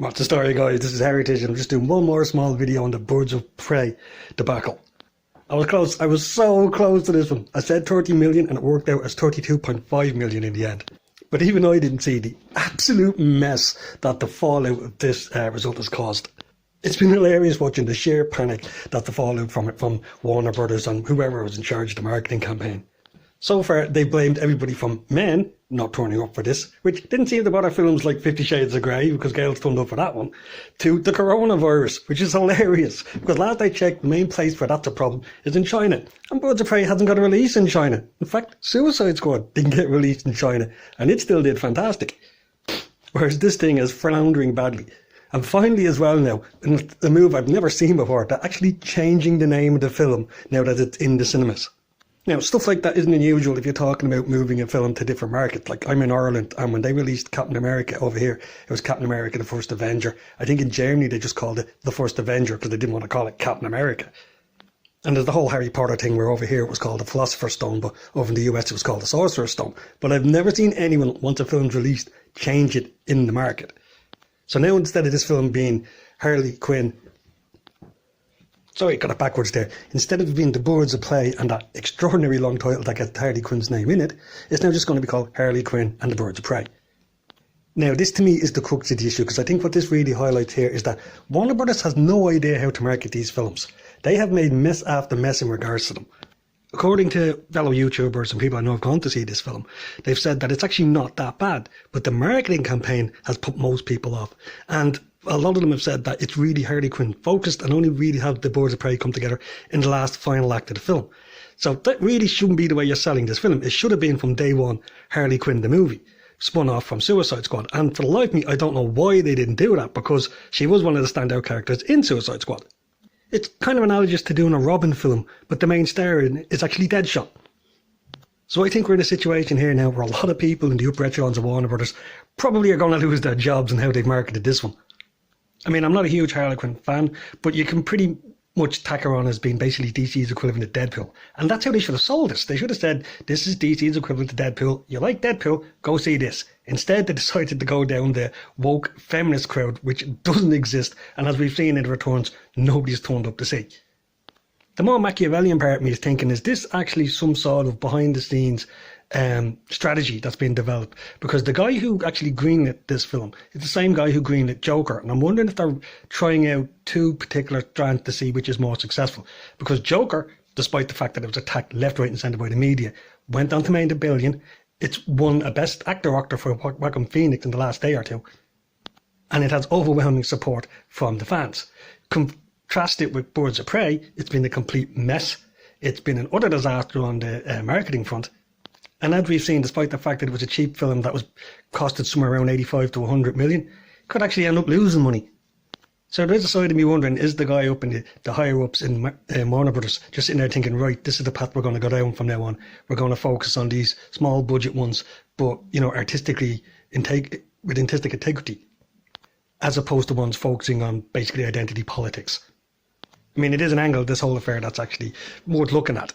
What's the story, guys? This is Heritage, and I'm just doing one more small video on the Birds of Prey debacle. I was close. I was so close to this one. I said 30 million and it worked out as 32.5 million in the end. But even I didn't see the absolute mess that the fallout of this result has caused. It's been hilarious watching the sheer panic that the fallout from it from Warner Brothers and whoever was in charge of the marketing campaign. So far, they blamed everybody from men not turning up for this, which didn't seem to bother films like 50 Shades of Grey, because girls turned up for that one, to the coronavirus, which is hilarious, because last I checked, the main place where that's a problem is in China, and Birds of Prey hasn't got a release in China. In fact, Suicide Squad didn't get released in China, and it still did fantastic. Whereas this thing is floundering badly. And finally as well now, in a move I've never seen before, they're actually changing the name of the film now that it's in the cinemas. Now, stuff like that isn't unusual if you're talking about moving a film to different markets. Like, I'm in Ireland, and when they released Captain America over here, it was Captain America the First Avenger. I think in Germany they just called it the First Avenger because they didn't want to call it Captain America. And there's the whole Harry Potter thing where over here it was called the Philosopher's Stone, but over in the US it was called the Sorcerer's Stone. But I've never seen anyone, once a film's released, change it in the market. So now instead of this film being Harley Quinn, sorry, got it backwards there. Instead of being the Birds of Prey and that extraordinary long title that gets Harley Quinn's name in it, it's now just going to be called Harley Quinn and the Birds of Prey. Now, this to me is the crux of the issue, because I think what this really highlights here is that Warner Brothers has no idea how to market these films. They have made mess after mess in regards to them. According to fellow YouTubers and people I know have gone to see this film, they've said that it's actually not that bad, but the marketing campaign has put most people off. And a lot of them have said that it's really Harley Quinn focused and only really have the Birds of Prey come together in the last final act of the film. So that really shouldn't be the way you're selling this film. It should have been from day one Harley Quinn the movie, spun off from Suicide Squad. And for the life of me, I don't know why they didn't do that, because she was one of the standout characters in Suicide Squad. It's kind of analogous to doing a Robin film, but the main star is actually Deadshot. So I think we're in a situation here now where a lot of people in the upper echelons of Warner Brothers probably are going to lose their jobs in how they've marketed this one. I mean, I'm not a huge Harley Quinn fan, but you can pretty much tack her on as being basically DC's equivalent of Deadpool. And that's how they should have sold this. They should have said, this is DC's equivalent to Deadpool. You like Deadpool? Go see this. Instead, they decided to go down the woke feminist crowd, which doesn't exist. And as we've seen in the returns, nobody's turned up to see. The more Machiavellian part of me is thinking, is this actually some sort of behind the scenes strategy that's been developed? Because the guy who actually greenlit this film is the same guy who greenlit Joker, and I'm wondering if they're trying out two particular strands to see which is more successful. Because Joker, despite the fact that it was attacked left, right and centre by the media, went on to make $1 billion. It's won a Best Actor for Joaquin Phoenix in the last day or two, and it has overwhelming support from the fans. Contrast it with Birds of Prey, it's been a complete mess. It's been an utter disaster on the marketing front. And as we've seen, despite the fact that it was a cheap film that was costed somewhere around 85 to 100 million, could actually end up losing money. So there's a side of me wondering, is the guy up in the higher ups in Warner Brothers just sitting there thinking, right, this is the path we're going to go down from now on. We're going to focus on these small budget ones, but, you know, artistically, with artistic integrity, as opposed to ones focusing on basically identity politics. I mean, it is an angle of this whole affair that's actually worth looking at.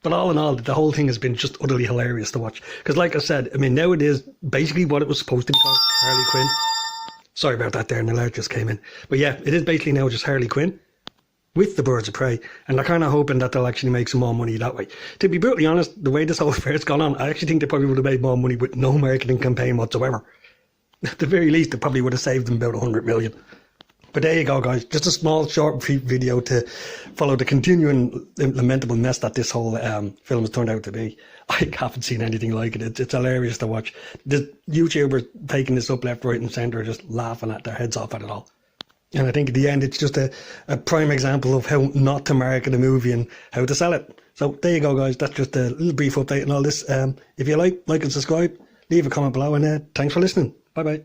But all in all, the whole thing has been just utterly hilarious to watch. Because like I said, I mean, now it is basically what it was supposed to be called, Harley Quinn. Sorry about that there, and the alert just came in. But yeah, it is basically now just Harley Quinn with the Birds of Prey. And they're kind of hoping that they'll actually make some more money that way. To be brutally honest, the way this whole affair has gone on, I actually think they probably would have made more money with no marketing campaign whatsoever. At the very least, it probably would have saved them about 100 million. But there you go, guys. Just a small, short video to follow the continuing lamentable mess that this whole film has turned out to be. I haven't seen anything like it. It's hilarious to watch. The YouTubers taking this up left, right and centre, just laughing at their heads off at it all. And I think at the end, it's just a prime example of how not to market a movie and how to sell it. So there you go, guys. That's just a little brief update on all this. If you like and subscribe, leave a comment below, and thanks for listening. Bye-bye.